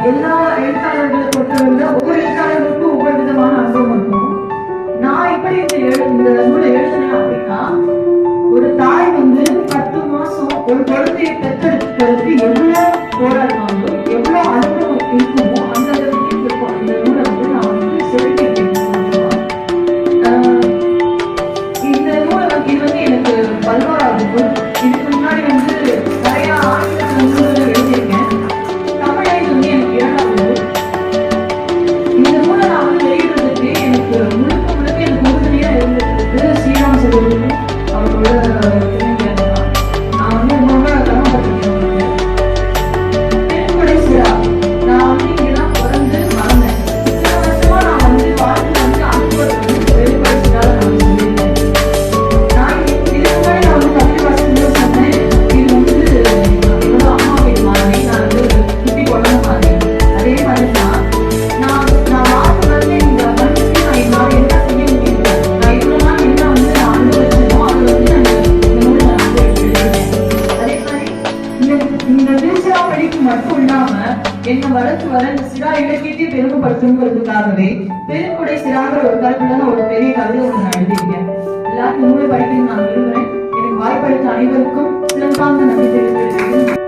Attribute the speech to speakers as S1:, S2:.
S1: எல்லா எழுத்தாளர்களை பொறுத்தவரை ஒவ்வொரு எழுத்தாளர்களுக்கும் ஒவ்வொரு விதமான அனுபவம் இருக்கும். நான் எப்படி இந்த நூலை எழுதினேன் அப்படின்னா, ஒரு தாய் 10 மாசம் ஒரு குழந்தையை பெற்றெடுக்கிறதுக்கு எவ்வளவு போராடினாங்களோ, எவ்வளவு அனுபவம் இருக்குமோ அந்த அளவுக்கு இருக்கும். இந்த நூலை நான் செலுத்திருக்கேன். இந்த நூலை இது எனக்கு 11வது நூல். இதுக்கு முன்னாடி நிறைய ஆங்கில நூல்கள் எழுதியிருக்கேன். தமிழை எனக்கு 7வது நூல். இந்த நூலை நான் வெளியிடுறதுக்கு எனக்கு முழுக்க எனக்கு உறுதுணையா இருந்தது ஸ்ரீராம் சகோதரரும் அவரோட துணைவியார். நான் ரொம்ப கடமைப்பட்டிருக்கேன். பெருங்குடை சிறா நான் இங்கெல்லாம் பிறந்து வளர்ந்தேன். இத்தனை வருஷமா நான் வாழ்ந்து அனுபவத்தை பெருங்குடை சிறா நான் சொல்லியிருக்கேன். நான் இதுக்கு முன்னாடி நான் தமிழ் வாசகம் சொன்னேன். இது என்னோட அம்மா வீட்டு மாதிரி நான் குட்டி குழந்தை மாதிரி. அதே மாதிரி தான் நான் வாழ்க்கை இந்த மனுஷனுக்கு நான் என்னால என்ன செய்ய முடியல. நான் இவ்வளவு நாள் என்ன நான் அனுபவிச்சனோ அதை நான் இந்த நூலை நான் எழுதியிருக்கேன். அதே மாதிரி இந்த திருச்சிரா படிப்பு மட்டும் இல்லாம என்ன வளர்த்து வர இந்த சிறா இலக்கியத்தை பெருமைப்படுத்துங்கிறதுக்காகவே பெருங்குடை சிறாங்கிற ஒரு தலைப்புல ஒரு பெரிய கவிதை ஒன்று நான் எழுதியிருக்கேன். எல்லாருக்கும் நூலை படிக்கணும்னு நான் விரும்புறேன். எனக்கு வாய்ப்பளித்த அனைவருக்கும் சிறந்தாந்த நன்றி தெரிவித்துக்